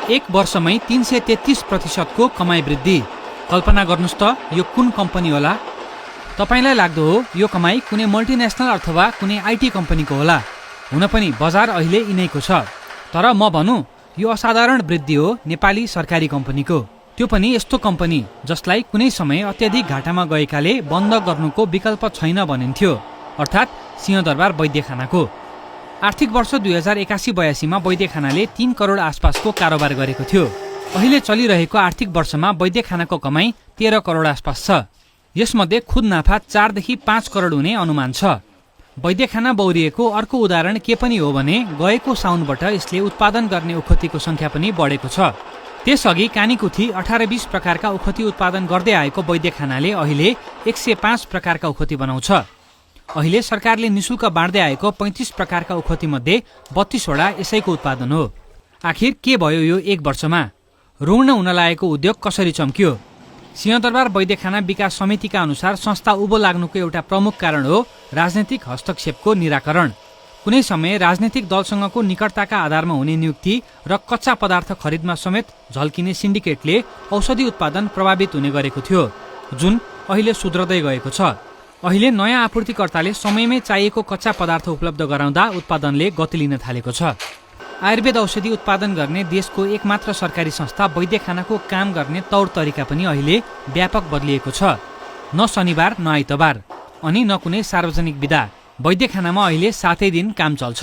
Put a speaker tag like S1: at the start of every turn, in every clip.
S1: एक वर्षमै 333% कमाई वृद्धि। कल्पना गर्नुस् त यो कुन कम्पनी होला? तपाईलाई लाग्दो हो यो कमाई कुनै मल्टिनेसनल अथवा कुनै आइटी कम्पनीको होला। हुन पनि बजार अहिले यिनैको छ। तर म भनौँ यो असाधारण वृद्धि हो नेपाली सरकारी कम्पनीको। त्यो पनि यस्तो कम्पनी जसलाई कुनै समय अत्याधिक घाटामा गएकाले बन्द गर्नुको विकल्प छैन भनिन्थ्यो, अर्थात् सिंहदरबार वैद्यखानाको। आर्थिक वर्ष 2081-82 वैद्यखानाले 3 करोड आसपासको कारोबार गरेको थियो। अहिले चलिरहेको आर्थिक वर्षमा वैद्यखानाको कमाई 13 करोड आसपास छ। यसमध्ये खुद नाफा 4 देखि 5 करोड हुने अनुमान छ। वैद्यखाना बौरिएको अर्को उदाहरण के पनि हो भने गएको साउनबाट यसले उत्पादन गर्ने ओखतीको संख्या पनि बढेको छ। त्यसअघि कानीकुथी 18-20 प्रकारका ओखती उत्पादन गर्दै आएको वैद्यखानाले अहिले 105 प्रकारका ओखती बनाउँछ। अहिले सरकारले निशुल्क बाँड्दै आएको 35 प्रकारका ओखती मध्ये 32 वटा यसैको उत्पादन हो। आखिर के भयो यो एक वर्षमा? रुग्ण हुन लागेको उद्योग कसरी चम्कियो? सिंहदरबार वैद्यखाना विकास समितिका अनुसार संस्था उभो लाग्नुको एउटा प्रमुख कारण हो राजनैतिक हस्तक्षेपको निराकरण। कुनै समय राजनैतिक दलसँगको निकटताका आधारमा हुने नियुक्ति र कच्चा पदार्थ खरिदमा समेत झल्किने सिन्डिकेटले औषधि उत्पादन प्रभावित हुने गरेको थियो, जुन अहिले सुध्रदै गएको छ। अहिले नयाँ आपूर्तिकर्ताले समयमै चाहिएको कच्चा पदार्थ उपलब्ध गराउँदा उत्पादनले गति लिन थालेको छ। आयुर्वेद औषधि उत्पादन गर्ने देशको एकमात्र सरकारी संस्था वैद्यखानाको काम गर्ने तौर तरिका पनि अहिले व्यापक बदलिएको छ। न शनिबार न आइतबार अनि न कुनै सार्वजनिक बिदा। वैद्यखानामा अहिले 7 दिन काम चल्छ।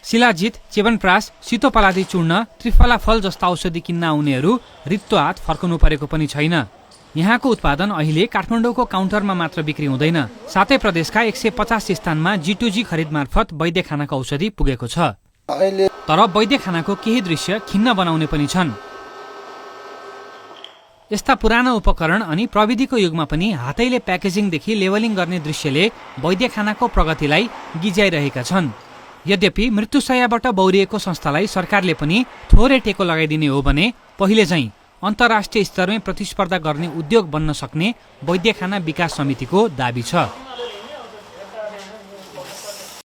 S1: शिलाजित, च्यवनप्रास, सितोपलादी चूर्ण, त्रिफला फल जस्ता औषधि किन्न आउनेहरू रित्तो हात फर्कनु परेको पनि छैन। यहाँको उत्पादन अहिले काठमाडौँको काउन्टरमा मात्र बिक्री हुँदैन, सातै प्रदेशका 150 स्थानमा G2G खरिद मार्फत वैद्यखानाको औषधि पुगेको छ। तर वैद्यखानाको केही दृश्य खिन्न बनाउने पनि छन्। यस्ता पुराना उपकरण अनि प्रविधिको युगमा पनि हातैले प्याकेजिङदेखि लेबलिङ गर्ने दृश्यले वैद्यखानाको प्रगतिलाई गिज्याइरहेका छन्। यद्यपि मृत्युशय्याबाट बौरिएको संस्थालाई सरकारले पनि थोरै टेको लगाइदिने हो भने पहिले चाहिँ अन्तर्राष्ट्रिय स्तरमै प्रतिस्पर्धा गर्ने उद्योग बन्न सक्ने वैद्यखाना विकास समितिको दाबी छ।